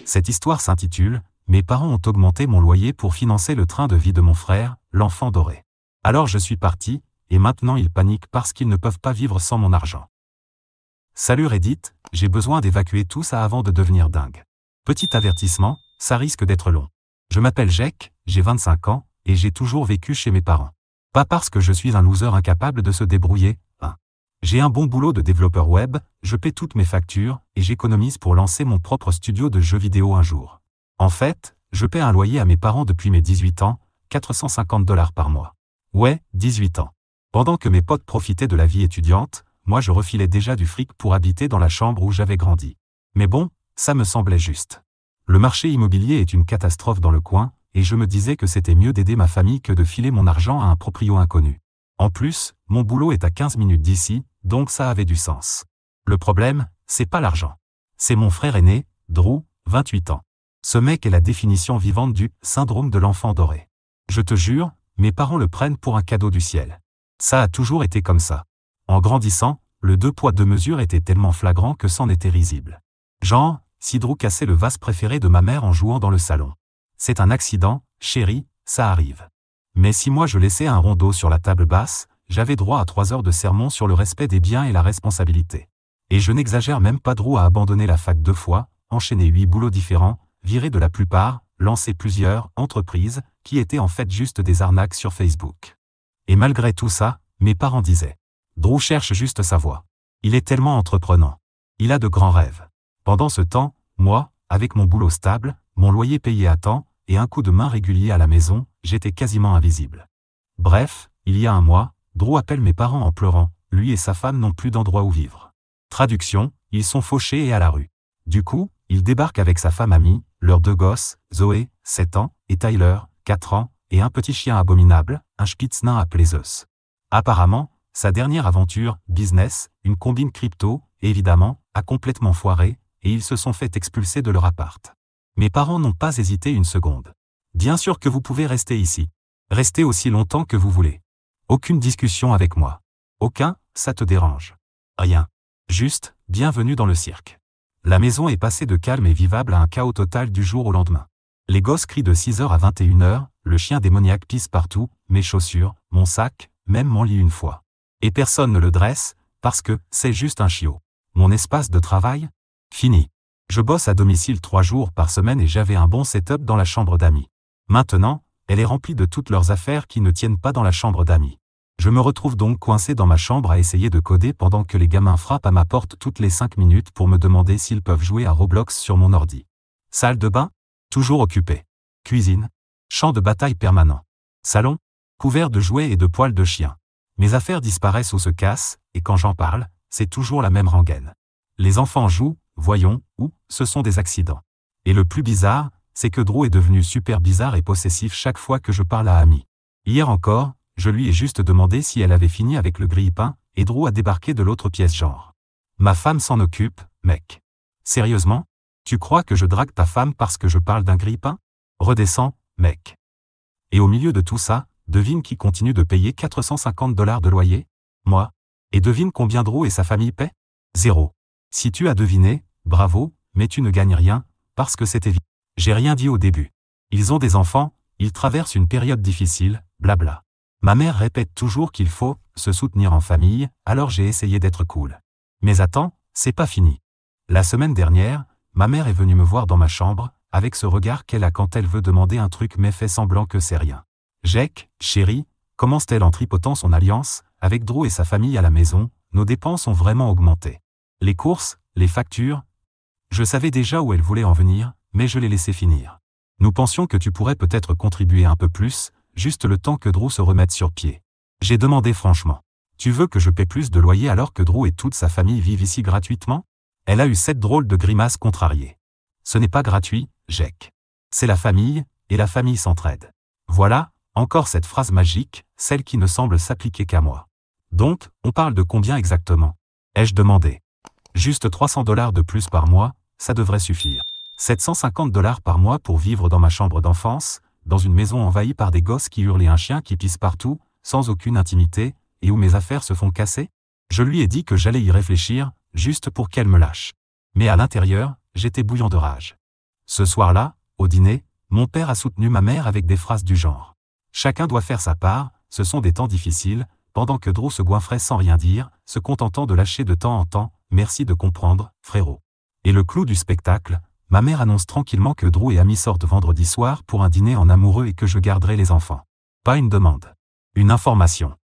Cette histoire s'intitule « Mes parents ont augmenté mon loyer pour financer le train de vie de mon frère, l'enfant doré. Alors je suis parti, et maintenant ils paniquent parce qu'ils ne peuvent pas vivre sans mon argent. » Salut Reddit, j'ai besoin d'évacuer tout ça avant de devenir dingue. Petit avertissement, ça risque d'être long. Je m'appelle Jack, j'ai 25 ans, et j'ai toujours vécu chez mes parents. Pas parce que je suis un loser incapable de se débrouiller, hein. J'ai un bon boulot de développeur web, je paie toutes mes factures, et j'économise pour lancer mon propre studio de jeux vidéo un jour. En fait, je paie un loyer à mes parents depuis mes 18 ans, 450 $ par mois. Ouais, 18 ans. Pendant que mes potes profitaient de la vie étudiante, moi je refilais déjà du fric pour habiter dans la chambre où j'avais grandi. Mais bon, ça me semblait juste. Le marché immobilier est une catastrophe dans le coin, et je me disais que c'était mieux d'aider ma famille que de filer mon argent à un proprio inconnu. En plus, mon boulot est à 15 minutes d'ici, donc ça avait du sens. Le problème, c'est pas l'argent. C'est mon frère aîné, Drew, 28 ans. Ce mec est la définition vivante du « syndrome de l'enfant doré ». Je te jure, mes parents le prennent pour un cadeau du ciel. Ça a toujours été comme ça. En grandissant, le 2 poids 2 mesures était tellement flagrant que c'en était risible. Genre, si Drew cassait le vase préféré de ma mère en jouant dans le salon. C'est un accident, chérie, ça arrive. Mais si moi je laissais un rondeau sur la table basse, j'avais droit à 3 heures de sermon sur le respect des biens et la responsabilité. Et je n'exagère même pas. Drew a abandonné la fac 2 fois, enchaîné 8 boulots différents, viré de la plupart, lancé plusieurs entreprises, qui étaient en fait juste des arnaques sur Facebook. Et malgré tout ça, mes parents disaient « Drew cherche juste sa voie. Il est tellement entreprenant. Il a de grands rêves. » Pendant ce temps, moi, avec mon boulot stable, mon loyer payé à temps, et un coup de main régulier à la maison, j'étais quasiment invisible. Bref, il y a un mois, Drew appelle mes parents en pleurant, lui et sa femme n'ont plus d'endroit où vivre. Traduction, ils sont fauchés et à la rue. Du coup, il débarque avec sa femme amie, leurs 2 gosses, Zoé, 7 ans, et Tyler, 4 ans, et un petit chien abominable, un spitz nain appelé Zeus. Apparemment, sa dernière aventure, business, une combine crypto, évidemment, a complètement foiré, et ils se sont fait expulser de leur appart. Mes parents n'ont pas hésité une seconde. Bien sûr que vous pouvez rester ici. Restez aussi longtemps que vous voulez. Aucune discussion avec moi. Aucun, ça te dérange. Rien. Juste, bienvenue dans le cirque. La maison est passée de calme et vivable à un chaos total du jour au lendemain. Les gosses crient de 6h à 21h, le chien démoniaque pisse partout, mes chaussures, mon sac, même mon lit une fois. Et personne ne le dresse, parce que c'est juste un chiot. Mon espace de travail? Fini. Je bosse à domicile 3 jours par semaine et j'avais un bon setup dans la chambre d'amis. Maintenant, elle est remplie de toutes leurs affaires qui ne tiennent pas dans la chambre d'amis. Je me retrouve donc coincé dans ma chambre à essayer de coder pendant que les gamins frappent à ma porte toutes les 5 minutes pour me demander s'ils peuvent jouer à Roblox sur mon ordi. Salle de bain? Toujours occupée. Cuisine? Champ de bataille permanent. Salon? Couvert de jouets et de poils de chien. Mes affaires disparaissent ou se cassent, et quand j'en parle, c'est toujours la même rengaine. Les enfants jouent, voyons, ou ce sont des accidents. Et le plus bizarre, c'est que Drew est devenu super bizarre et possessif chaque fois que je parle à Amy. Hier encore, je lui ai juste demandé si elle avait fini avec le grille-pain, et Drew a débarqué de l'autre pièce genre. Ma femme s'en occupe, mec. Sérieusement? Tu crois que je drague ta femme parce que je parle d'un grille-pain? Redescends, mec. Et au milieu de tout ça, devine qui continue de payer 450 $ de loyer? Moi. Et devine combien Drew et sa famille paient? 0. Si tu as deviné, bravo, mais tu ne gagnes rien, parce que c'est évident. J'ai rien dit au début. Ils ont des enfants, ils traversent une période difficile, blabla. Ma mère répète toujours qu'il faut se soutenir en famille, alors j'ai essayé d'être cool. Mais attends, c'est pas fini. La semaine dernière, ma mère est venue me voir dans ma chambre, avec ce regard qu'elle a quand elle veut demander un truc mais fait semblant que c'est rien. Jack, chérie, commence-t-elle en tripotant son alliance, avec Drew et sa famille à la maison, nos dépenses ont vraiment augmenté. Les courses, les factures. Je savais déjà où elle voulait en venir, mais je l'ai laissé finir. Nous pensions que tu pourrais peut-être contribuer un peu plus, juste le temps que Drew se remette sur pied. J'ai demandé franchement. Tu veux que je paie plus de loyer alors que Drew et toute sa famille vivent ici gratuitement? Elle a eu cette drôle de grimace contrariée. Ce n'est pas gratuit, Jack. C'est la famille, et la famille s'entraide. Voilà, encore cette phrase magique, celle qui ne semble s'appliquer qu'à moi. Donc, on parle de combien exactement? Ai-je demandé. Juste 300 $ de plus par mois, ça devrait suffire. 750 $ par mois pour vivre dans ma chambre d'enfance, dans une maison envahie par des gosses qui hurlent et un chien qui pisse partout, sans aucune intimité, et où mes affaires se font casser? Je lui ai dit que j'allais y réfléchir, juste pour qu'elle me lâche. Mais à l'intérieur, j'étais bouillant de rage. Ce soir-là, au dîner, mon père a soutenu ma mère avec des phrases du genre. Chacun doit faire sa part, ce sont des temps difficiles, pendant que Drew se goinfrait sans rien dire, se contentant de lâcher de temps en temps, merci de comprendre, frérot. Et le clou du spectacle, ma mère annonce tranquillement que Drew et Amy sortent vendredi soir pour un dîner en amoureux et que je garderai les enfants. Pas une demande. Une information.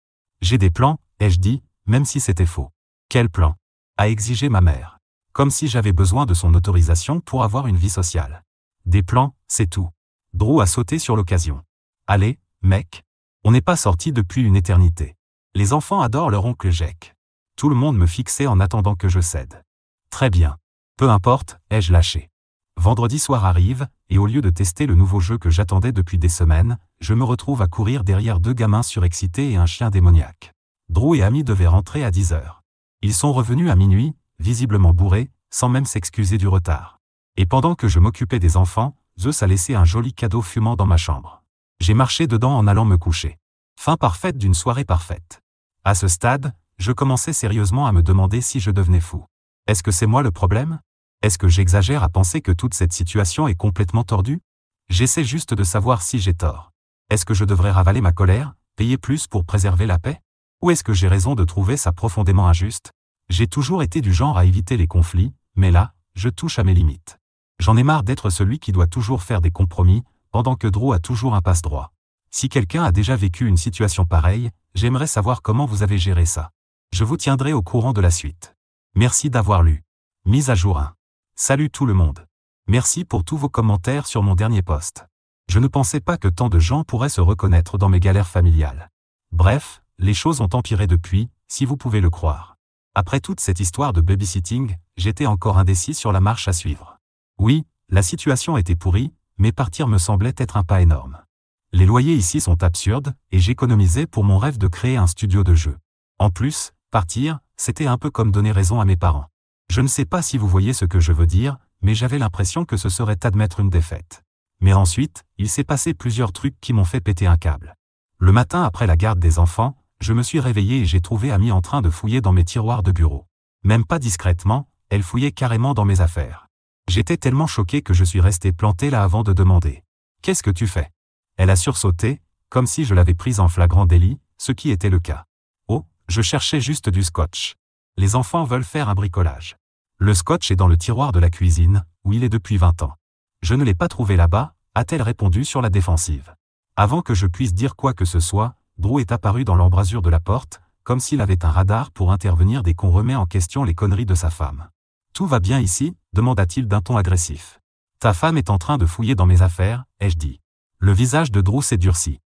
J'ai des plans, ai-je dit, même si c'était faux. Quel plan? A exigé ma mère. Comme si j'avais besoin de son autorisation pour avoir une vie sociale. Des plans, c'est tout. Drew a sauté sur l'occasion. Allez, mec. On n'est pas sortis depuis une éternité. Les enfants adorent leur oncle Jake. Tout le monde me fixait en attendant que je cède. Très bien. Peu importe, ai-je lâché. Vendredi soir arrive, et au lieu de tester le nouveau jeu que j'attendais depuis des semaines, je me retrouve à courir derrière 2 gamins surexcités et un chien démoniaque. Drew et Amy devaient rentrer à 10 heures. Ils sont revenus à minuit, visiblement bourrés, sans même s'excuser du retard. Et pendant que je m'occupais des enfants, Zeus a laissé un joli cadeau fumant dans ma chambre. J'ai marché dedans en allant me coucher. Fin parfaite d'une soirée parfaite. À ce stade, je commençais sérieusement à me demander si je devenais fou. Est-ce que c'est moi le problème? Est-ce que j'exagère à penser que toute cette situation est complètement tordue? J'essaie juste de savoir si j'ai tort. Est-ce que je devrais ravaler ma colère, payer plus pour préserver la paix? Ou est-ce que j'ai raison de trouver ça profondément injuste? J'ai toujours été du genre à éviter les conflits, mais là, je touche à mes limites. J'en ai marre d'être celui qui doit toujours faire des compromis, pendant que Drew a toujours un passe-droit. Si quelqu'un a déjà vécu une situation pareille, j'aimerais savoir comment vous avez géré ça. Je vous tiendrai au courant de la suite. Merci d'avoir lu. Mise à jour 1. Salut tout le monde. Merci pour tous vos commentaires sur mon dernier post. Je ne pensais pas que tant de gens pourraient se reconnaître dans mes galères familiales. Bref, les choses ont empiré depuis, si vous pouvez le croire. Après toute cette histoire de babysitting, j'étais encore indécis sur la marche à suivre. Oui, la situation était pourrie, mais partir me semblait être un pas énorme. Les loyers ici sont absurdes, et j'économisais pour mon rêve de créer un studio de jeu. En plus, partir, c'était un peu comme donner raison à mes parents. Je ne sais pas si vous voyez ce que je veux dire, mais j'avais l'impression que ce serait admettre une défaite. Mais ensuite, il s'est passé plusieurs trucs qui m'ont fait péter un câble. Le matin après la garde des enfants, je me suis réveillé et j'ai trouvé Amy en train de fouiller dans mes tiroirs de bureau. Même pas discrètement, elle fouillait carrément dans mes affaires. J'étais tellement choqué que je suis resté planté là avant de demander. « Qu'est-ce que tu fais ?» Elle a sursauté, comme si je l'avais prise en flagrant délit, ce qui était le cas. « Oh, je cherchais juste du scotch. Les enfants veulent faire un bricolage. Le scotch est dans le tiroir de la cuisine, où il est depuis 20 ans. Je ne l'ai pas trouvé là-bas, a-t-elle répondu sur la défensive. Avant que je puisse dire quoi que ce soit, Drew est apparu dans l'embrasure de la porte, comme s'il avait un radar pour intervenir dès qu'on remet en question les conneries de sa femme. « Tout va bien ici ?» demanda-t-il d'un ton agressif. « Ta femme est en train de fouiller dans mes affaires, ai-je dit. » Le visage de Drew s'est durci.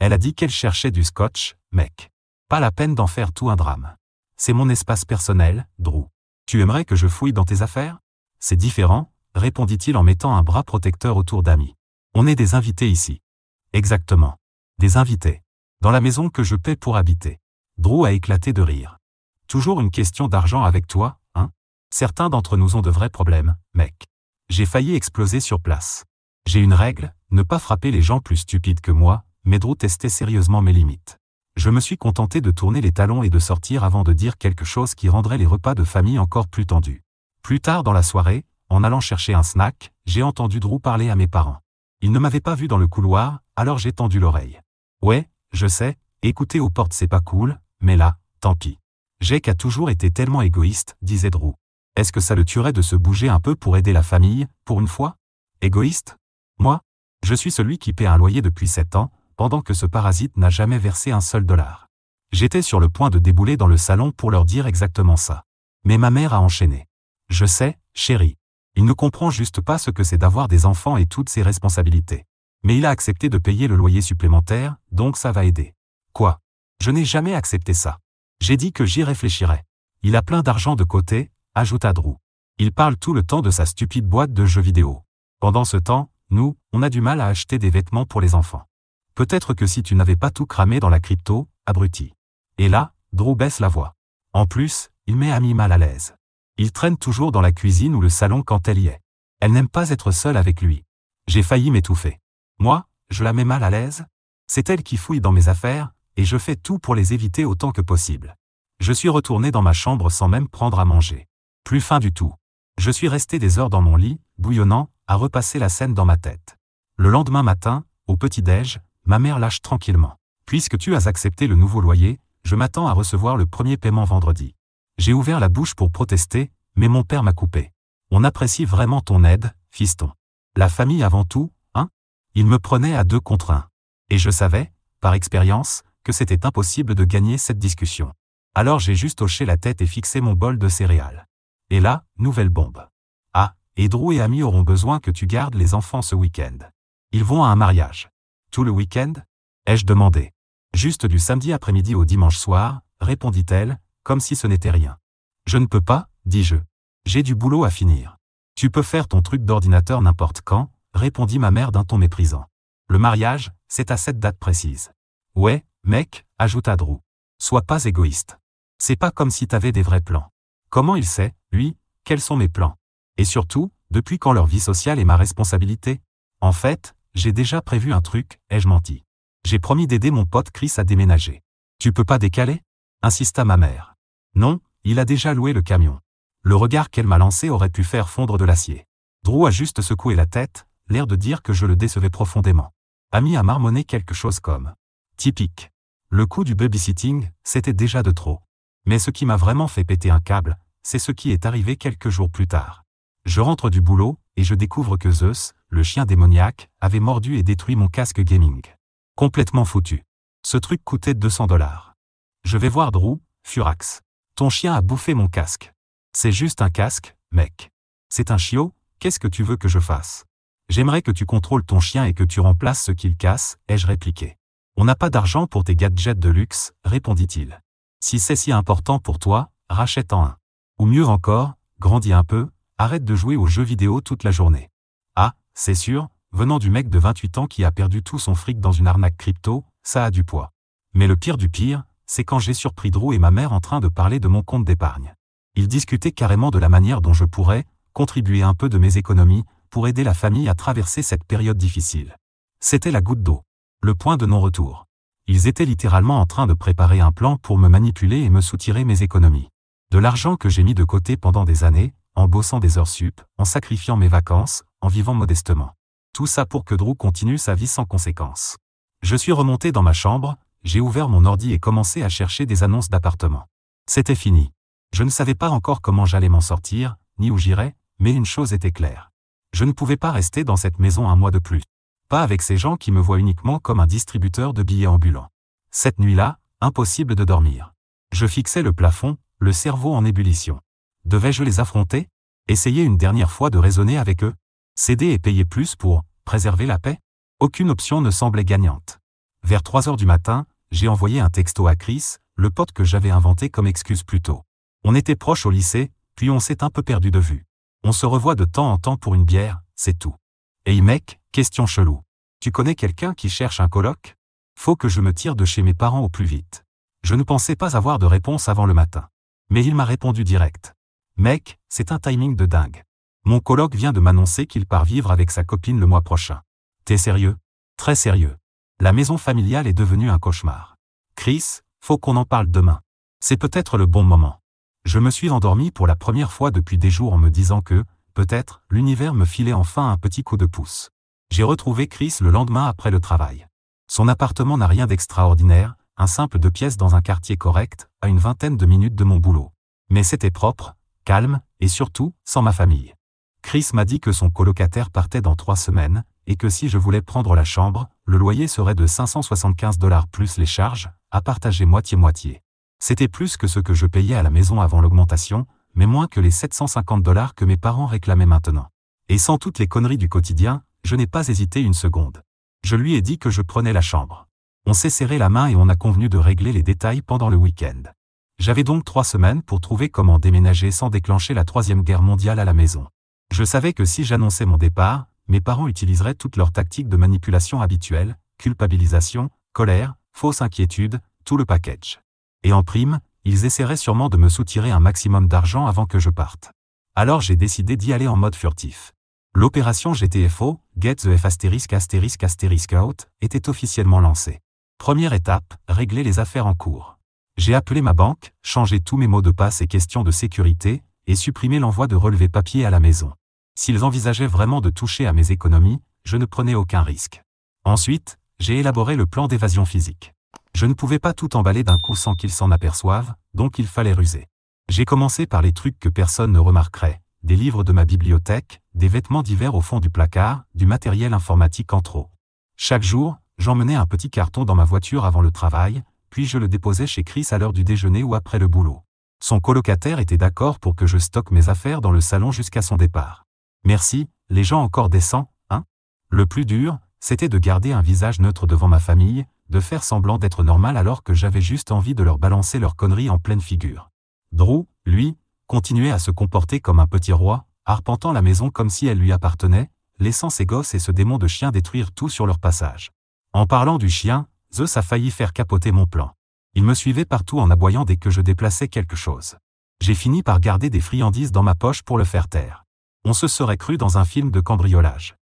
Elle a dit qu'elle cherchait du scotch, mec. Pas la peine d'en faire tout un drame. C'est mon espace personnel, Drew. Tu aimerais que je fouille dans tes affaires? C'est différent, répondit-il en mettant un bras protecteur autour d'Amy. On est des invités ici. Exactement. Des invités. Dans la maison que je paie pour habiter. Drew a éclaté de rire. Toujours une question d'argent avec toi, hein? Certains d'entre nous ont de vrais problèmes, mec. J'ai failli exploser sur place. J'ai une règle, ne pas frapper les gens plus stupides que moi, mais Drew testait sérieusement mes limites. Je me suis contenté de tourner les talons et de sortir avant de dire quelque chose qui rendrait les repas de famille encore plus tendus. Plus tard dans la soirée, en allant chercher un snack, j'ai entendu Drew parler à mes parents. Ils ne m'avaient pas vu dans le couloir, alors j'ai tendu l'oreille. Ouais, je sais, écouter aux portes c'est pas cool, mais là, tant pis. Jake a toujours été tellement égoïste, disait Drew. Est-ce que ça le tuerait de se bouger un peu pour aider la famille, pour une fois? Égoïste? Moi? Je suis celui qui paie un loyer depuis 7 ans, pendant que ce parasite n'a jamais versé un seul dollar. J'étais sur le point de débouler dans le salon pour leur dire exactement ça. Mais ma mère a enchaîné. Je sais, chérie. Il ne comprend juste pas ce que c'est d'avoir des enfants et toutes ses responsabilités. Mais il a accepté de payer le loyer supplémentaire, donc ça va aider. Quoi? Je n'ai jamais accepté ça. J'ai dit que j'y réfléchirais. Il a plein d'argent de côté, ajouta Drew. Il parle tout le temps de sa stupide boîte de jeux vidéo. Pendant ce temps, nous, on a du mal à acheter des vêtements pour les enfants. Peut-être que si tu n'avais pas tout cramé dans la crypto, abruti. Et là, Drew baisse la voix. En plus, il met Amy mal à l'aise. Il traîne toujours dans la cuisine ou le salon quand elle y est. Elle n'aime pas être seule avec lui. J'ai failli m'étouffer. Moi, je la mets mal à l'aise? C'est elle qui fouille dans mes affaires, et je fais tout pour les éviter autant que possible. Je suis retourné dans ma chambre sans même prendre à manger. Plus faim du tout. Je suis resté des heures dans mon lit, bouillonnant, à repasser la scène dans ma tête. Le lendemain matin, au petit-déj, ma mère lâche tranquillement. Puisque tu as accepté le nouveau loyer, je m'attends à recevoir le premier paiement vendredi. J'ai ouvert la bouche pour protester, mais mon père m'a coupé. On apprécie vraiment ton aide, fiston. La famille avant tout, hein? Il me prenait à 2 contre 1. Et je savais, par expérience, que c'était impossible de gagner cette discussion. Alors j'ai juste hoché la tête et fixé mon bol de céréales. Et là, nouvelle bombe. Ah, et Drew et Amy auront besoin que tu gardes les enfants ce week-end. Ils vont à un mariage. Tout le week-end? Ai-je demandé. Juste du samedi après-midi au dimanche soir, répondit-elle, comme si ce n'était rien. Je ne peux pas, dis-je. J'ai du boulot à finir. Tu peux faire ton truc d'ordinateur n'importe quand, répondit ma mère d'un ton méprisant. Le mariage, c'est à cette date précise. Ouais, mec, ajouta Drew. Sois pas égoïste. C'est pas comme si t'avais des vrais plans. Comment il sait, lui, quels sont mes plans? Et surtout, depuis quand leur vie sociale est ma responsabilité? En fait, j'ai déjà prévu un truc, ai-je menti. J'ai promis d'aider mon pote Chris à déménager. Tu peux pas décaler? Insista ma mère. Non, il a déjà loué le camion. Le regard qu'elle m'a lancé aurait pu faire fondre de l'acier. Drew a juste secoué la tête, l'air de dire que je le décevais profondément. Amy a marmonné quelque chose comme « typique ». Le coup du babysitting, c'était déjà de trop. Mais ce qui m'a vraiment fait péter un câble, c'est ce qui est arrivé quelques jours plus tard. Je rentre du boulot, et je découvre que Zeus, le chien démoniaque, avait mordu et détruit mon casque gaming. Complètement foutu. Ce truc coûtait 200 $. Je vais voir Drew, furax. Ton chien a bouffé mon casque. C'est juste un casque, mec. C'est un chiot, qu'est-ce que tu veux que je fasse? J'aimerais que tu contrôles ton chien et que tu remplaces ce qu'il casse, ai-je répliqué. On n'a pas d'argent pour tes gadgets de luxe, répondit-il. Si c'est si important pour toi, rachète-en un. Ou mieux encore, grandis un peu, arrête de jouer aux jeux vidéo toute la journée. Ah, c'est sûr, venant du mec de 28 ans qui a perdu tout son fric dans une arnaque crypto, ça a du poids. Mais le pire du pire, c'est quand j'ai surpris Drew et ma mère en train de parler de mon compte d'épargne. Ils discutaient carrément de la manière dont je pourrais contribuer un peu de mes économies pour aider la famille à traverser cette période difficile. C'était la goutte d'eau. Le point de non-retour. Ils étaient littéralement en train de préparer un plan pour me manipuler et me soutirer mes économies. De l'argent que j'ai mis de côté pendant des années, en bossant des heures sup, en sacrifiant mes vacances, en vivant modestement. Tout ça pour que Drew continue sa vie sans conséquences. Je suis remonté dans ma chambre, j'ai ouvert mon ordi et commencé à chercher des annonces d'appartements. C'était fini. Je ne savais pas encore comment j'allais m'en sortir, ni où j'irais, mais une chose était claire. Je ne pouvais pas rester dans cette maison un mois de plus. Pas avec ces gens qui me voient uniquement comme un distributeur de billets ambulants. Cette nuit-là, impossible de dormir. Je fixais le plafond, le cerveau en ébullition. Devais-je les affronter? Essayer une dernière fois de raisonner avec eux? Céder et payer plus pour préserver la paix? Aucune option ne semblait gagnante. Vers 3 heures du matin, j'ai envoyé un texto à Chris, le pote que j'avais inventé comme excuse plus tôt. On était proches au lycée, puis on s'est un peu perdu de vue. On se revoit de temps en temps pour une bière, c'est tout. Hey mec, question chelou. Tu connais quelqu'un qui cherche un coloc? Faut que je me tire de chez mes parents au plus vite. Je ne pensais pas avoir de réponse avant le matin. Mais il m'a répondu direct. Mec, c'est un timing de dingue. Mon coloc vient de m'annoncer qu'il part vivre avec sa copine le mois prochain. T'es sérieux? Très sérieux. La maison familiale est devenue un cauchemar. Chris, faut qu'on en parle demain. C'est peut-être le bon moment. Je me suis endormi pour la première fois depuis des jours en me disant que, peut-être, l'univers me filait enfin un petit coup de pouce. J'ai retrouvé Chris le lendemain après le travail. Son appartement n'a rien d'extraordinaire, un simple 2 pièces dans un quartier correct, à une 20aine de minutes de mon boulot. Mais c'était propre, calme, et surtout, sans ma famille. Chris m'a dit que son colocataire partait dans 3 semaines, et que si je voulais prendre la chambre, le loyer serait de 575 $ plus les charges, à partager moitié-moitié. C'était plus que ce que je payais à la maison avant l'augmentation, mais moins que les 750 $ que mes parents réclamaient maintenant. Et sans toutes les conneries du quotidien, je n'ai pas hésité une seconde. Je lui ai dit que je prenais la chambre. On s'est serré la main et on a convenu de régler les détails pendant le week-end. J'avais donc 3 semaines pour trouver comment déménager sans déclencher la 3e guerre mondiale à la maison. Je savais que si j'annonçais mon départ, mes parents utiliseraient toutes leurs tactiques de manipulation habituelles, culpabilisation, colère, fausse inquiétude, tout le package. Et en prime, ils essaieraient sûrement de me soutirer un maximum d'argent avant que je parte. Alors j'ai décidé d'y aller en mode furtif. L'opération GTFO, Get the F*** Out, était officiellement lancée. Première étape, régler les affaires en cours. J'ai appelé ma banque, changé tous mes mots de passe et questions de sécurité, et supprimé l'envoi de relevés papier à la maison. S'ils envisageaient vraiment de toucher à mes économies, je ne prenais aucun risque. Ensuite, j'ai élaboré le plan d'évasion physique. Je ne pouvais pas tout emballer d'un coup sans qu'ils s'en aperçoivent, donc il fallait ruser. J'ai commencé par les trucs que personne ne remarquerait, des livres de ma bibliothèque, des vêtements d'hiver au fond du placard, du matériel informatique en trop. Chaque jour, j'emmenais un petit carton dans ma voiture avant le travail, puis je le déposais chez Chris à l'heure du déjeuner ou après le boulot. Son colocataire était d'accord pour que je stocke mes affaires dans le salon jusqu'à son départ. Merci, les gens encore décents, hein? Le plus dur, c'était de garder un visage neutre devant ma famille, de faire semblant d'être normal alors que j'avais juste envie de leur balancer leurs conneries en pleine figure. Drew, lui, continuait à se comporter comme un petit roi, arpentant la maison comme si elle lui appartenait, laissant ses gosses et ce démon de chien détruire tout sur leur passage. En parlant du chien, Zeus a failli faire capoter mon plan. Il me suivait partout en aboyant dès que je déplaçais quelque chose. J'ai fini par garder des friandises dans ma poche pour le faire taire. On se serait cru dans un film de cambriolage.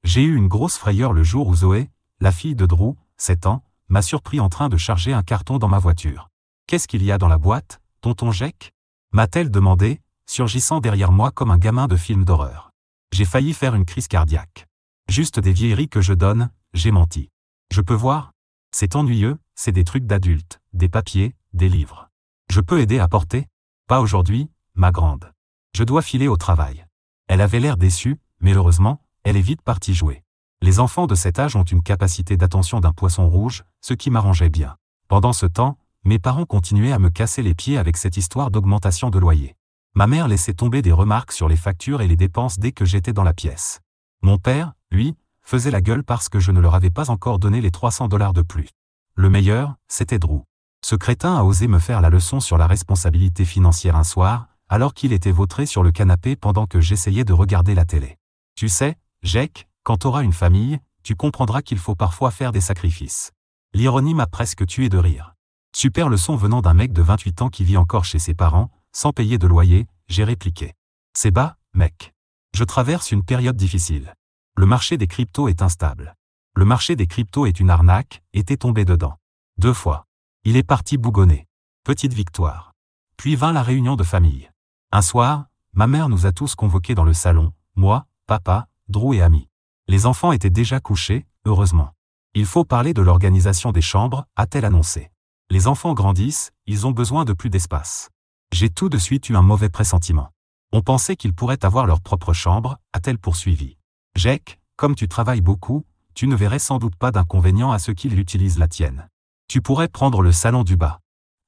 J'ai eu une grosse frayeur le jour où Zoé, la fille de Drew, 7 ans, m'a surpris en train de charger un carton dans ma voiture. « Qu'est-ce qu'il y a dans la boîte, tonton Jack ?» m'a-t-elle demandé, surgissant derrière moi comme un gamin de film d'horreur. J'ai failli faire une crise cardiaque. Juste des vieilleries que je donne, j'ai menti. Je peux voir? C'est ennuyeux, c'est des trucs d'adultes, des papiers, des livres. Je peux aider à porter? Pas aujourd'hui, ma grande. Je dois filer au travail. Elle avait l'air déçue, mais heureusement, elle est vite partie jouer. Les enfants de cet âge ont une capacité d'attention d'un poisson rouge, ce qui m'arrangeait bien. Pendant ce temps, mes parents continuaient à me casser les pieds avec cette histoire d'augmentation de loyer. Ma mère laissait tomber des remarques sur les factures et les dépenses dès que j'étais dans la pièce. Mon père, lui, faisait la gueule parce que je ne leur avais pas encore donné les $300 de plus. Le meilleur, c'était Drew. Ce crétin a osé me faire la leçon sur la responsabilité financière un soir, alors qu'il était vautré sur le canapé pendant que j'essayais de regarder la télé. Tu sais, Jack, quand t'auras une famille, tu comprendras qu'il faut parfois faire des sacrifices. L'ironie m'a presque tué de rire. Super leçon venant d'un mec de 28 ans qui vit encore chez ses parents, sans payer de loyer, j'ai répliqué. C'est bas, mec. Je traverse une période difficile. Le marché des cryptos est instable. Le marché des cryptos est une arnaque, et t'es tombé dedans. 2 fois. Il est parti bougonner. Petite victoire. Puis vint la réunion de famille. Un soir, ma mère nous a tous convoqués dans le salon, moi, papa, Drew et Amy. Les enfants étaient déjà couchés, heureusement. Il faut parler de l'organisation des chambres, a-t-elle annoncé. Les enfants grandissent, ils ont besoin de plus d'espace. J'ai tout de suite eu un mauvais pressentiment. On pensait qu'ils pourraient avoir leur propre chambre, a-t-elle poursuivi. Jack, comme tu travailles beaucoup, tu ne verrais sans doute pas d'inconvénient à ce qu'ils utilisent la tienne. Tu pourrais prendre le salon du bas.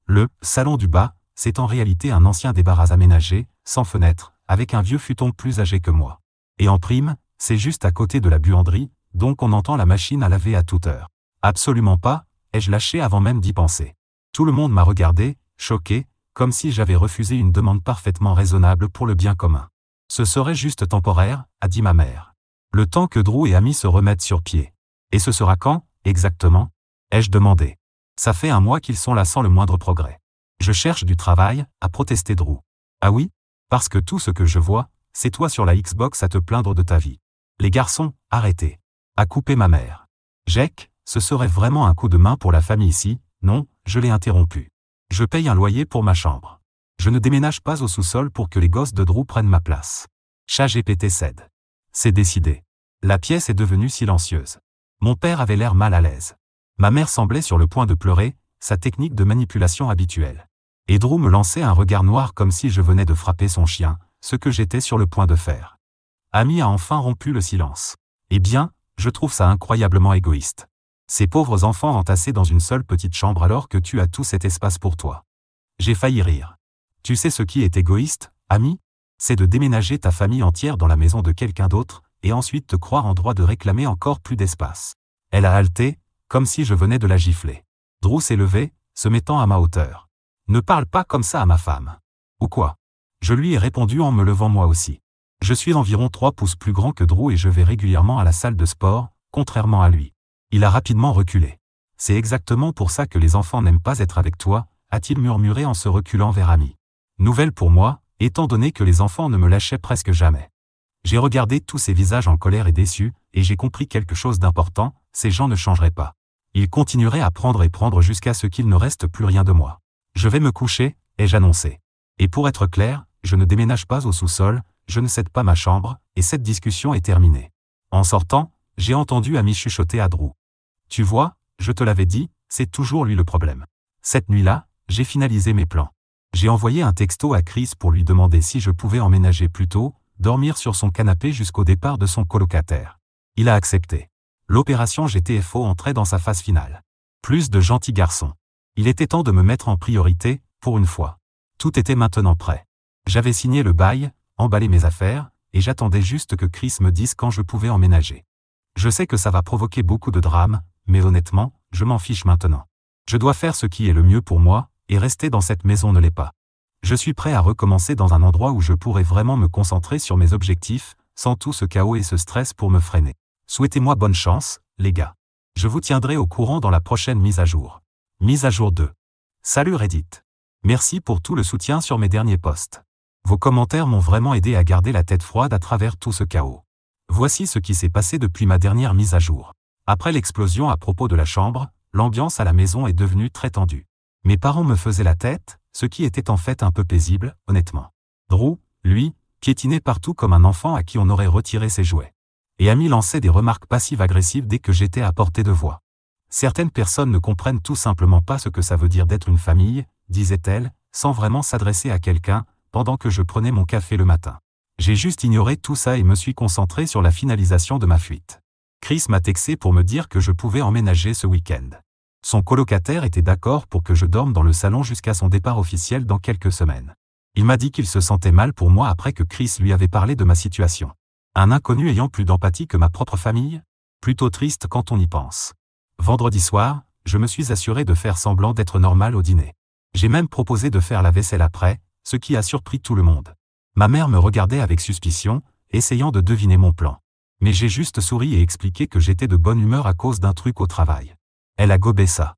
Le salon du bas, c'est en réalité un ancien débarras aménagé, sans fenêtre, avec un vieux futon plus âgé que moi. Et en prime, c'est juste à côté de la buanderie, donc on entend la machine à laver à toute heure. Absolument pas, ai-je lâché avant même d'y penser. Tout le monde m'a regardé, choqué, comme si j'avais refusé une demande parfaitement raisonnable pour le bien commun. Ce serait juste temporaire, a dit ma mère. Le temps que Drew et Amy se remettent sur pied. Et ce sera quand, exactement? Ai-je demandé. Ça fait 1 mois qu'ils sont là sans le moindre progrès. Je cherche du travail, a protesté Drew. Ah oui? Parce que tout ce que je vois, c'est toi sur la Xbox à te plaindre de ta vie. Les garçons, arrêtez. A coupé ma mère. Jack, ce serait vraiment un coup de main pour la famille ici, non, je l'ai interrompu. Je paye un loyer pour ma chambre. Je ne déménage pas au sous-sol pour que les gosses de Drew prennent ma place. ChatGPT cède. C'est décidé. La pièce est devenue silencieuse. Mon père avait l'air mal à l'aise. Ma mère semblait sur le point de pleurer, sa technique de manipulation habituelle. Et Drew me lançait un regard noir comme si je venais de frapper son chien, ce que j'étais sur le point de faire. Amy a enfin rompu le silence. Eh bien, je trouve ça incroyablement égoïste. Ces pauvres enfants entassés dans une seule petite chambre alors que tu as tout cet espace pour toi. J'ai failli rire. Tu sais ce qui est égoïste, Amy? C'est de déménager ta famille entière dans la maison de quelqu'un d'autre, et ensuite te croire en droit de réclamer encore plus d'espace. Elle a haleté, comme si je venais de la gifler. Drew s'est levé, se mettant à ma hauteur. Ne parle pas comme ça à ma femme. Ou quoi? Je lui ai répondu en me levant moi aussi. Je suis environ 3 pouces plus grand que Drew et je vais régulièrement à la salle de sport, contrairement à lui. Il a rapidement reculé. C'est exactement pour ça que les enfants n'aiment pas être avec toi, a-t-il murmuré en se reculant vers Amy. Nouvelle pour moi, étant donné que les enfants ne me lâchaient presque jamais. J'ai regardé tous ces visages en colère et déçus, et j'ai compris quelque chose d'important, ces gens ne changeraient pas. Ils continueraient à prendre et prendre jusqu'à ce qu'il ne reste plus rien de moi. Je vais me coucher, ai-je annoncé. Et pour être clair, je ne déménage pas au sous-sol, je ne cède pas ma chambre, et cette discussion est terminée. En sortant, j'ai entendu Amy chuchoter à Drew. Tu vois, je te l'avais dit, c'est toujours lui le problème. Cette nuit-là, j'ai finalisé mes plans. J'ai envoyé un texto à Chris pour lui demander si je pouvais emménager plus tôt, dormir sur son canapé jusqu'au départ de son colocataire. Il a accepté. L'opération GTFO entrait dans sa phase finale. Plus de gentils garçons. Il était temps de me mettre en priorité, pour une fois. Tout était maintenant prêt. J'avais signé le bail, emballé mes affaires, et j'attendais juste que Chris me dise quand je pouvais emménager. Je sais que ça va provoquer beaucoup de drames, mais honnêtement, je m'en fiche maintenant. Je dois faire ce qui est le mieux pour moi, et rester dans cette maison ne l'est pas. Je suis prêt à recommencer dans un endroit où je pourrais vraiment me concentrer sur mes objectifs, sans tout ce chaos et ce stress pour me freiner. Souhaitez-moi bonne chance, les gars. Je vous tiendrai au courant dans la prochaine mise à jour. Mise à jour 2. Salut Reddit. Merci pour tout le soutien sur mes derniers posts. Vos commentaires m'ont vraiment aidé à garder la tête froide à travers tout ce chaos. Voici ce qui s'est passé depuis ma dernière mise à jour. Après l'explosion à propos de la chambre, l'ambiance à la maison est devenue très tendue. Mes parents me faisaient la tête, ce qui était en fait un peu paisible, honnêtement. Drew, lui, piétinait partout comme un enfant à qui on aurait retiré ses jouets. Et Amy lançait des remarques passives-agressives dès que j'étais à portée de voix. Certaines personnes ne comprennent tout simplement pas ce que ça veut dire d'être une famille, disait-elle, sans vraiment s'adresser à quelqu'un, pendant que je prenais mon café le matin. J'ai juste ignoré tout ça et me suis concentré sur la finalisation de ma fuite. Chris m'a texté pour me dire que je pouvais emménager ce week-end. Son colocataire était d'accord pour que je dorme dans le salon jusqu'à son départ officiel dans quelques semaines. Il m'a dit qu'il se sentait mal pour moi après que Chris lui avait parlé de ma situation. Un inconnu ayant plus d'empathie que ma propre famille? Plutôt triste quand on y pense. Vendredi soir, je me suis assuré de faire semblant d'être normal au dîner. J'ai même proposé de faire la vaisselle après, ce qui a surpris tout le monde. Ma mère me regardait avec suspicion, essayant de deviner mon plan. Mais j'ai juste souri et expliqué que j'étais de bonne humeur à cause d'un truc au travail. Elle a gobé ça.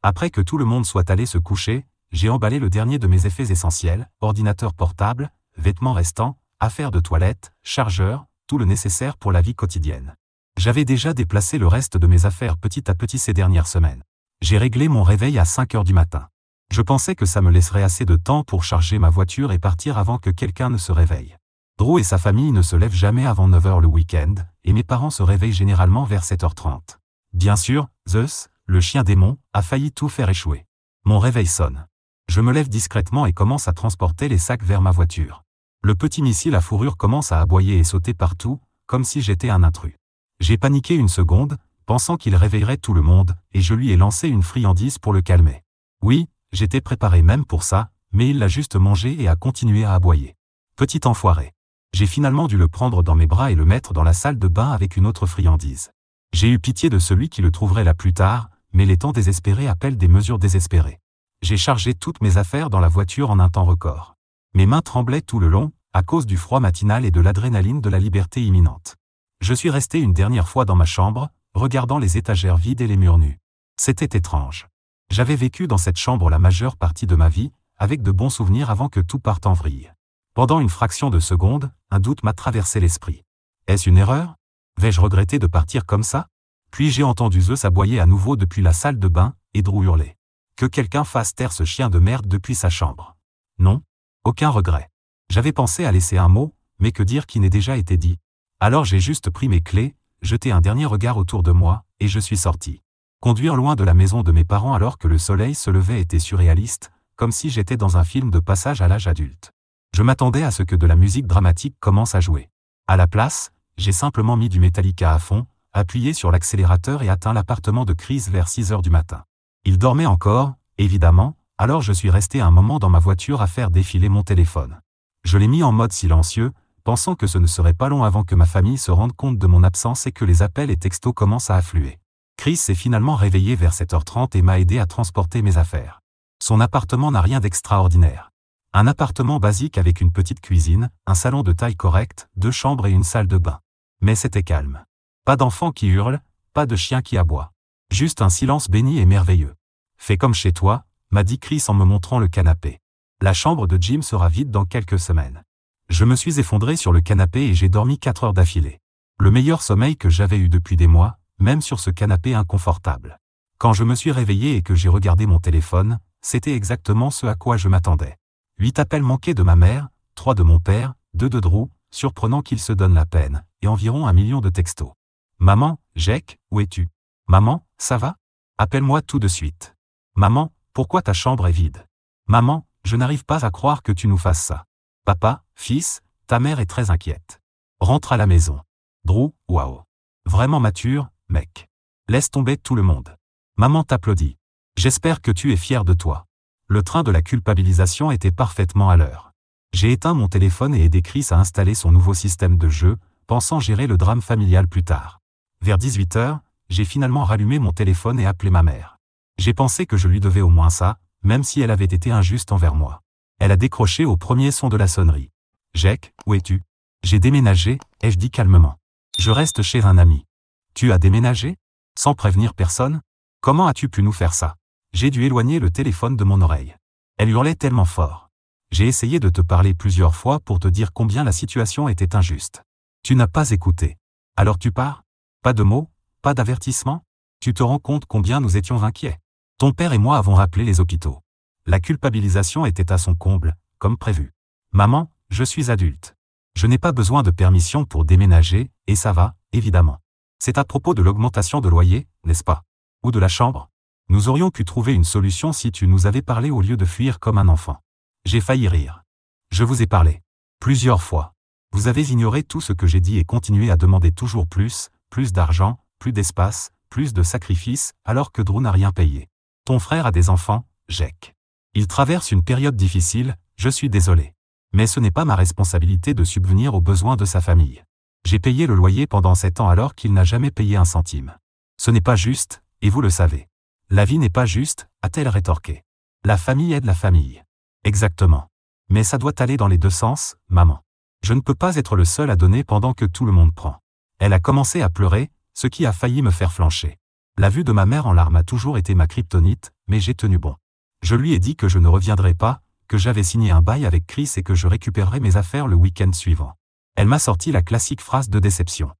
Après que tout le monde soit allé se coucher, j'ai emballé le dernier de mes effets essentiels, ordinateur portable, vêtements restants, affaires de toilette, chargeur, tout le nécessaire pour la vie quotidienne. J'avais déjà déplacé le reste de mes affaires petit à petit ces dernières semaines. J'ai réglé mon réveil à 5 heures du matin. Je pensais que ça me laisserait assez de temps pour charger ma voiture et partir avant que quelqu'un ne se réveille. Drew et sa famille ne se lèvent jamais avant 9 heures le week-end, et mes parents se réveillent généralement vers 7h30. Bien sûr, Zeus, le chien démon, a failli tout faire échouer. Mon réveil sonne. Je me lève discrètement et commence à transporter les sacs vers ma voiture. Le petit missile à fourrure commence à aboyer et sauter partout, comme si j'étais un intrus. J'ai paniqué une seconde, pensant qu'il réveillerait tout le monde, et je lui ai lancé une friandise pour le calmer. Oui, j'étais préparé même pour ça, mais il l'a juste mangé et a continué à aboyer. Petit enfoiré. J'ai finalement dû le prendre dans mes bras et le mettre dans la salle de bain avec une autre friandise. J'ai eu pitié de celui qui le trouverait là plus tard, mais les temps désespérés appellent des mesures désespérées. J'ai chargé toutes mes affaires dans la voiture en un temps record. Mes mains tremblaient tout le long, à cause du froid matinal et de l'adrénaline de la liberté imminente. Je suis resté une dernière fois dans ma chambre, regardant les étagères vides et les murs nus. C'était étrange. J'avais vécu dans cette chambre la majeure partie de ma vie, avec de bons souvenirs avant que tout parte en vrille. Pendant une fraction de seconde, un doute m'a traversé l'esprit. Est-ce une erreur? Vais-je regretter de partir comme ça? Puis j'ai entendu Zeus aboyer à nouveau depuis la salle de bain, et Drew hurler. Que quelqu'un fasse taire ce chien de merde depuis sa chambre. Non, aucun regret. J'avais pensé à laisser un mot, mais que dire qui n'ait déjà été dit. Alors j'ai juste pris mes clés, jeté un dernier regard autour de moi, et je suis sorti. Conduire loin de la maison de mes parents alors que le soleil se levait était surréaliste, comme si j'étais dans un film de passage à l'âge adulte. Je m'attendais à ce que de la musique dramatique commence à jouer. À la place, j'ai simplement mis du Metallica à fond, appuyé sur l'accélérateur et atteint l'appartement de Chris vers 6 heures du matin. Il dormait encore, évidemment, alors je suis resté un moment dans ma voiture à faire défiler mon téléphone. Je l'ai mis en mode silencieux, pensant que ce ne serait pas long avant que ma famille se rende compte de mon absence et que les appels et textos commencent à affluer. Chris s'est finalement réveillé vers 7h30 et m'a aidé à transporter mes affaires. Son appartement n'a rien d'extraordinaire. Un appartement basique avec une petite cuisine, un salon de taille correcte, 2 chambres et une salle de bain. Mais c'était calme. Pas d'enfants qui hurlent, pas de chiens qui aboient. Juste un silence béni et merveilleux. Fais comme chez toi, m'a dit Chris en me montrant le canapé. La chambre de Jim sera vide dans quelques semaines. Je me suis effondré sur le canapé et j'ai dormi 4 heures d'affilée. Le meilleur sommeil que j'avais eu depuis des mois, même sur ce canapé inconfortable. Quand je me suis réveillé et que j'ai regardé mon téléphone, c'était exactement ce à quoi je m'attendais. 8 appels manqués de ma mère, 3 de mon père, 2 de Drew, surprenant qu'il se donne la peine, et environ 1 million de textos. Maman, Jake, où es-tu? Maman, ça va? Appelle-moi tout de suite. Maman, pourquoi ta chambre est vide? Maman, je n'arrive pas à croire que tu nous fasses ça. Papa, fils, ta mère est très inquiète. Rentre à la maison. Drew, waouh. Vraiment mature, mec. Laisse tomber tout le monde. Maman t'applaudit. J'espère que tu es fier de toi. Le train de la culpabilisation était parfaitement à l'heure. J'ai éteint mon téléphone et aidé Chris à installer son nouveau système de jeu, pensant gérer le drame familial plus tard. Vers 18h, j'ai finalement rallumé mon téléphone et appelé ma mère. J'ai pensé que je lui devais au moins ça, même si elle avait été injuste envers moi. Elle a décroché au premier son de la sonnerie. « Jake, où es-tu? » « J'ai déménagé, ai-je dit calmement. Je reste chez un ami. Tu as déménagé? Sans prévenir personne? Comment as-tu pu nous faire ça? J'ai dû éloigner le téléphone de mon oreille. Elle hurlait tellement fort. J'ai essayé de te parler plusieurs fois pour te dire combien la situation était injuste. Tu n'as pas écouté. Alors tu pars? Pas de mots? Pas d'avertissement? Tu te rends compte combien nous étions inquiets? Ton père et moi avons rappelé les hôpitaux. La culpabilisation était à son comble, comme prévu. Maman, je suis adulte. Je n'ai pas besoin de permission pour déménager, et ça va, évidemment. C'est à propos de l'augmentation de loyer, n'est-ce pas? Ou de la chambre? Nous aurions pu trouver une solution si tu nous avais parlé au lieu de fuir comme un enfant. J'ai failli rire. Je vous ai parlé. Plusieurs fois. Vous avez ignoré tout ce que j'ai dit et continué à demander toujours plus d'argent, plus d'espace, plus de sacrifices, alors que Drew n'a rien payé. Ton frère a des enfants, Jake. Il traverse une période difficile, je suis désolé. Mais ce n'est pas ma responsabilité de subvenir aux besoins de sa famille. J'ai payé le loyer pendant 7 ans alors qu'il n'a jamais payé un centime. Ce n'est pas juste, et vous le savez. La vie n'est pas juste, a-t-elle rétorqué. La famille aide la famille. Exactement. Mais ça doit aller dans les deux sens, maman. Je ne peux pas être le seul à donner pendant que tout le monde prend. Elle a commencé à pleurer, ce qui a failli me faire flancher. La vue de ma mère en larmes a toujours été ma kryptonite, mais j'ai tenu bon. Je lui ai dit que je ne reviendrai pas, que j'avais signé un bail avec Chris et que je récupérerais mes affaires le week-end suivant. Elle m'a sorti la classique phrase de déception.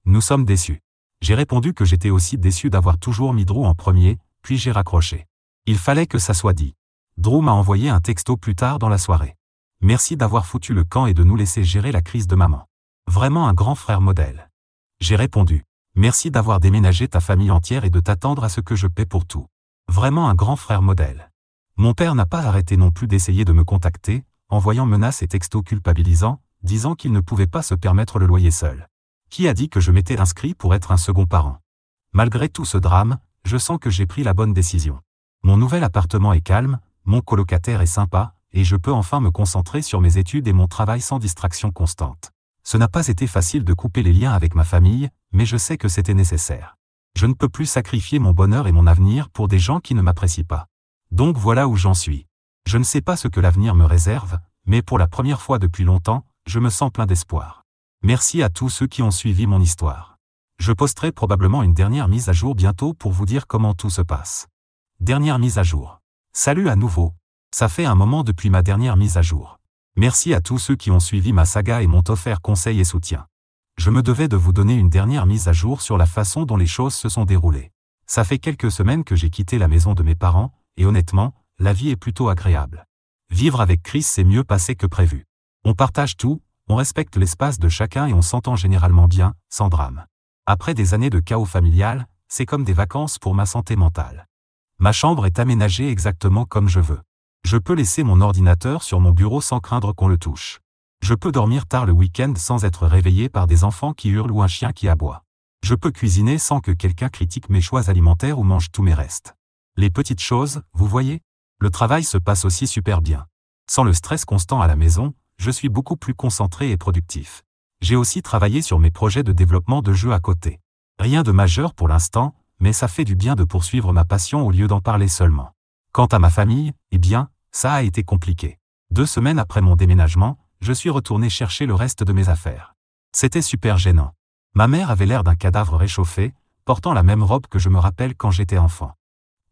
Nous sommes déçus. J'ai répondu que j'étais aussi déçu d'avoir toujours mis Drew en premier, puis j'ai raccroché. Il fallait que ça soit dit. Drew m'a envoyé un texto plus tard dans la soirée. Merci d'avoir foutu le camp et de nous laisser gérer la crise de maman. Vraiment un grand frère modèle. J'ai répondu. Merci d'avoir déménagé ta famille entière et de t'attendre à ce que je paie pour tout. Vraiment un grand frère modèle. Mon père n'a pas arrêté non plus d'essayer de me contacter, envoyant menaces et textos culpabilisants, disant qu'il ne pouvait pas se permettre le loyer seul. Qui a dit que je m'étais inscrit pour être un second parent? Malgré tout ce drame, je sens que j'ai pris la bonne décision. Mon nouvel appartement est calme, mon colocataire est sympa, et je peux enfin me concentrer sur mes études et mon travail sans distraction constante. Ce n'a pas été facile de couper les liens avec ma famille, mais je sais que c'était nécessaire. Je ne peux plus sacrifier mon bonheur et mon avenir pour des gens qui ne m'apprécient pas. Donc voilà où j'en suis. Je ne sais pas ce que l'avenir me réserve, mais pour la première fois depuis longtemps, je me sens plein d'espoir. Merci à tous ceux qui ont suivi mon histoire. Je posterai probablement une dernière mise à jour bientôt pour vous dire comment tout se passe. Dernière mise à jour. Salut à nouveau. Ça fait un moment depuis ma dernière mise à jour. Merci à tous ceux qui ont suivi ma saga et m'ont offert conseils et soutien. Je me devais de vous donner une dernière mise à jour sur la façon dont les choses se sont déroulées. Ça fait quelques semaines que j'ai quitté la maison de mes parents, et honnêtement, la vie est plutôt agréable. Vivre avec Chris s'est mieux passé que prévu. On partage tout, on respecte l'espace de chacun et on s'entend généralement bien, sans drame. Après des années de chaos familial, c'est comme des vacances pour ma santé mentale. Ma chambre est aménagée exactement comme je veux. Je peux laisser mon ordinateur sur mon bureau sans craindre qu'on le touche. Je peux dormir tard le week-end sans être réveillé par des enfants qui hurlent ou un chien qui aboie. Je peux cuisiner sans que quelqu'un critique mes choix alimentaires ou mange tous mes restes. Les petites choses, vous voyez? Le travail se passe aussi super bien. Sans le stress constant à la maison, je suis beaucoup plus concentré et productif. J'ai aussi travaillé sur mes projets de développement de jeux à côté. Rien de majeur pour l'instant, mais ça fait du bien de poursuivre ma passion au lieu d'en parler seulement. Quant à ma famille, eh bien, ça a été compliqué. 2 semaines après mon déménagement, je suis retourné chercher le reste de mes affaires. C'était super gênant. Ma mère avait l'air d'un cadavre réchauffé, portant la même robe que je me rappelle quand j'étais enfant.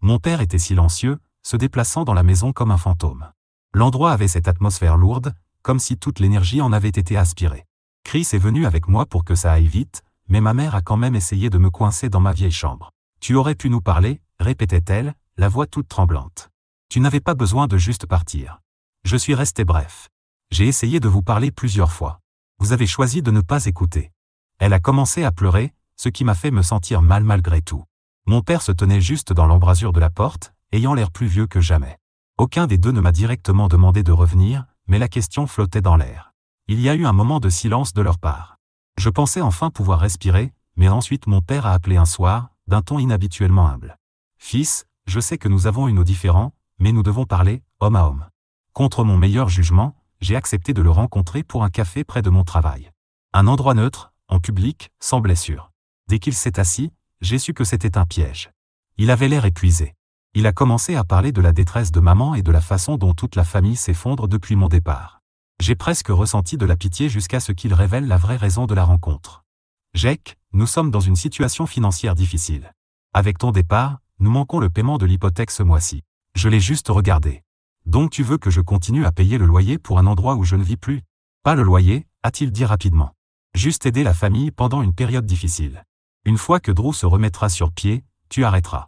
Mon père était silencieux, se déplaçant dans la maison comme un fantôme. L'endroit avait cette atmosphère lourde, comme si toute l'énergie en avait été aspirée. Chris est venu avec moi pour que ça aille vite, mais ma mère a quand même essayé de me coincer dans ma vieille chambre. « Tu aurais pu nous parler » répétait-elle, la voix toute tremblante. « Tu n'avais pas besoin de juste partir. » Je suis resté bref. J'ai essayé de vous parler plusieurs fois. Vous avez choisi de ne pas écouter. Elle a commencé à pleurer, ce qui m'a fait me sentir mal malgré tout. Mon père se tenait juste dans l'embrasure de la porte, ayant l'air plus vieux que jamais. Aucun des deux ne m'a directement demandé de revenir, mais la question flottait dans l'air. Il y a eu un moment de silence de leur part. Je pensais enfin pouvoir respirer, mais ensuite mon père a appelé un soir, d'un ton inhabituellement humble. « Fils, je sais que nous avons eu nos différends, mais nous devons parler, homme à homme. » Contre mon meilleur jugement, j'ai accepté de le rencontrer pour un café près de mon travail. Un endroit neutre, en public, sans blessure. Dès qu'il s'est assis, j'ai su que c'était un piège. Il avait l'air épuisé. Il a commencé à parler de la détresse de maman et de la façon dont toute la famille s'effondre depuis mon départ. J'ai presque ressenti de la pitié jusqu'à ce qu'il révèle la vraie raison de la rencontre. « Jake, nous sommes dans une situation financière difficile. Avec ton départ, nous manquons le paiement de l'hypothèque ce mois-ci. » Je l'ai juste regardé. « Donc tu veux que je continue à payer le loyer pour un endroit où je ne vis plus ? » « Pas le loyer, a-t-il dit rapidement. Juste aider la famille pendant une période difficile. Une fois que Drew se remettra sur pied, tu arrêteras.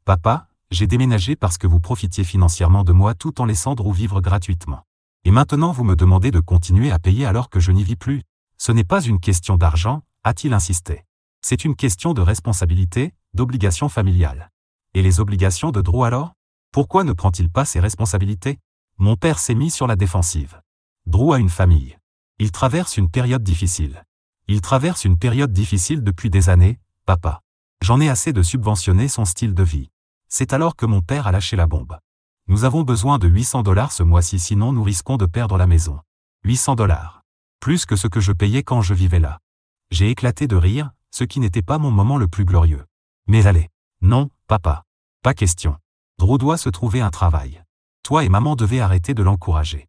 Papa, j'ai déménagé parce que vous profitiez financièrement de moi tout en laissant Drew vivre gratuitement. Et maintenant vous me demandez de continuer à payer alors que je n'y vis plus. Ce n'est pas une question d'argent, a-t-il insisté. C'est une question de responsabilité, d'obligation familiale. Et les obligations de Drew alors ? Pourquoi ne prend-il pas ses responsabilités ? Mon père s'est mis sur la défensive. Drew a une famille. Il traverse une période difficile. Il traverse une période difficile depuis des années, papa. J'en ai assez de subventionner son style de vie. C'est alors que mon père a lâché la bombe. Nous avons besoin de 800 $ ce mois-ci sinon nous risquons de perdre la maison. 800 $. Plus que ce que je payais quand je vivais là. J'ai éclaté de rire, ce qui n'était pas mon moment le plus glorieux. Mais allez. Non, papa. Pas question. Drew doit se trouver un travail. Toi et maman devez arrêter de l'encourager.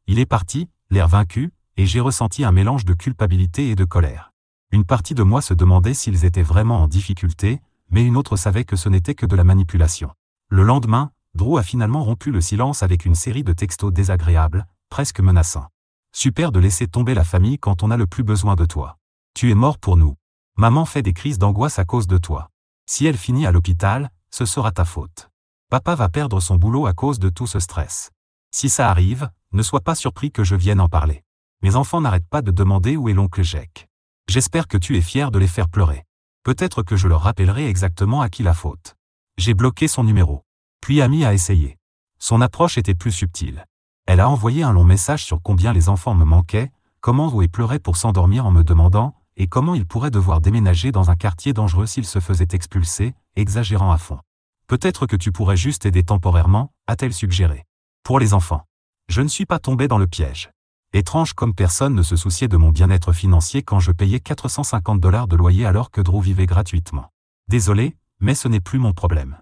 Il est parti, l'air vaincu, et j'ai ressenti un mélange de culpabilité et de colère. Une partie de moi se demandait s'ils étaient vraiment en difficulté, mais une autre savait que ce n'était que de la manipulation. Le lendemain, Drew a finalement rompu le silence avec une série de textos désagréables, presque menaçants. Super de laisser tomber la famille quand on a le plus besoin de toi. Tu es mort pour nous. Maman fait des crises d'angoisse à cause de toi. Si elle finit à l'hôpital, ce sera ta faute. Papa va perdre son boulot à cause de tout ce stress. Si ça arrive, ne sois pas surpris que je vienne en parler. Mes enfants n'arrêtent pas de demander où est l'oncle Jake. J'espère que tu es fier de les faire pleurer. Peut-être que je leur rappellerai exactement à qui la faute. J'ai bloqué son numéro. Puis Amy a essayé. Son approche était plus subtile. Elle a envoyé un long message sur combien les enfants me manquaient, comment Zoé pleurait pour s'endormir en me demandant, et comment il pourrait devoir déménager dans un quartier dangereux s'il se faisait expulser, exagérant à fond. Peut-être que tu pourrais juste aider temporairement, a-t-elle suggéré. Pour les enfants. Je ne suis pas tombé dans le piège. Étrange comme personne ne se souciait de mon bien-être financier quand je payais 450 $ de loyer alors que Drew vivait gratuitement. Désolé, mais ce n'est plus mon problème.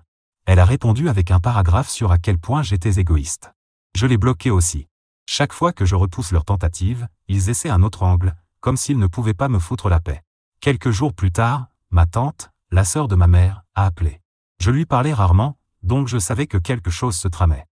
Elle a répondu avec un paragraphe sur à quel point j'étais égoïste. Je l'ai bloqué aussi. Chaque fois que je repousse leur tentative, ils essaient un autre angle, comme s'ils ne pouvaient pas me foutre la paix. Quelques jours plus tard, ma tante, la sœur de ma mère, a appelé. Je lui parlais rarement, donc je savais que quelque chose se tramait.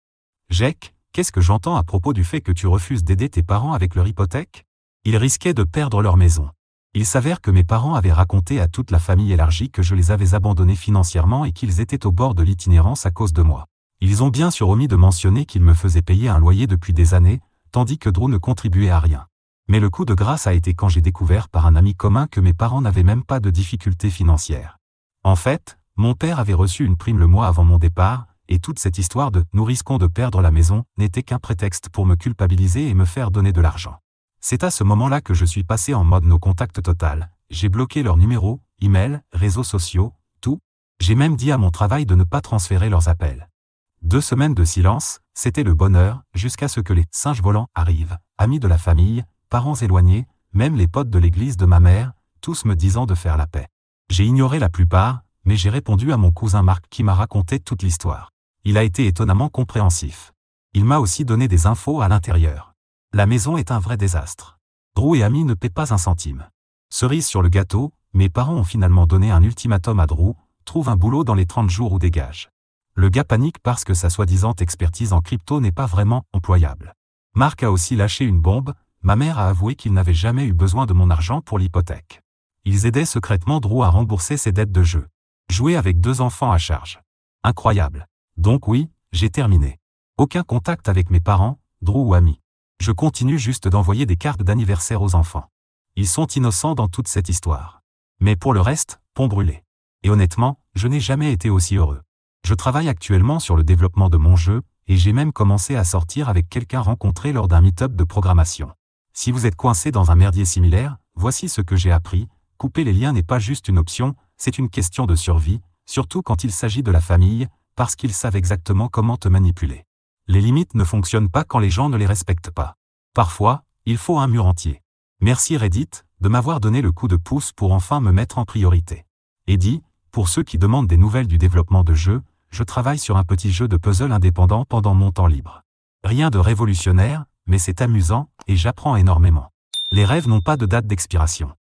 Jake, qu'est-ce que j'entends à propos du fait que tu refuses d'aider tes parents avec leur hypothèque ? Ils risquaient de perdre leur maison. Il s'avère que mes parents avaient raconté à toute la famille élargie que je les avais abandonnés financièrement et qu'ils étaient au bord de l'itinérance à cause de moi. Ils ont bien sûr omis de mentionner qu'ils me faisaient payer un loyer depuis des années, tandis que Drew ne contribuait à rien. Mais le coup de grâce a été quand j'ai découvert par un ami commun que mes parents n'avaient même pas de difficultés financières. En fait, mon père avait reçu une prime le mois avant mon départ, et toute cette histoire de « nous risquons de perdre la maison » n'était qu'un prétexte pour me culpabiliser et me faire donner de l'argent. C'est à ce moment-là que je suis passé en mode no contact total, j'ai bloqué leurs numéros, emails, réseaux sociaux, tout. J'ai même dit à mon travail de ne pas transférer leurs appels. 2 semaines de silence, c'était le bonheur, jusqu'à ce que les « singes volants » arrivent, amis de la famille, parents éloignés, même les potes de l'église de ma mère, tous me disant de faire la paix. J'ai ignoré la plupart, mais j'ai répondu à mon cousin Marc qui m'a raconté toute l'histoire. Il a été étonnamment compréhensif. Il m'a aussi donné des infos à l'intérieur. La maison est un vrai désastre. Drew et Amy ne paient pas un centime. Cerise sur le gâteau, mes parents ont finalement donné un ultimatum à Drew, trouve un boulot dans les 30 jours ou dégage. Le gars panique parce que sa soi-disant expertise en crypto n'est pas vraiment employable. Marc a aussi lâché une bombe, ma mère a avoué qu'il n'avait jamais eu besoin de mon argent pour l'hypothèque. Ils aidaient secrètement Drew à rembourser ses dettes de jeu. Jouer avec 2 enfants à charge. Incroyable. Donc oui, j'ai terminé. Aucun contact avec mes parents, Drew ou Amy. Je continue juste d'envoyer des cartes d'anniversaire aux enfants. Ils sont innocents dans toute cette histoire. Mais pour le reste, pont brûlé. Et honnêtement, je n'ai jamais été aussi heureux. Je travaille actuellement sur le développement de mon jeu, et j'ai même commencé à sortir avec quelqu'un rencontré lors d'un meet-up de programmation. Si vous êtes coincé dans un merdier similaire, voici ce que j'ai appris: couper les liens n'est pas juste une option, c'est une question de survie, surtout quand il s'agit de la famille, parce qu'ils savent exactement comment te manipuler. Les limites ne fonctionnent pas quand les gens ne les respectent pas. Parfois, il faut un mur entier. Merci Reddit, de m'avoir donné le coup de pouce pour enfin me mettre en priorité. Eddie, pour ceux qui demandent des nouvelles du développement de jeux, je travaille sur un petit jeu de puzzle indépendant pendant mon temps libre. Rien de révolutionnaire, mais c'est amusant, et j'apprends énormément. Les rêves n'ont pas de date d'expiration.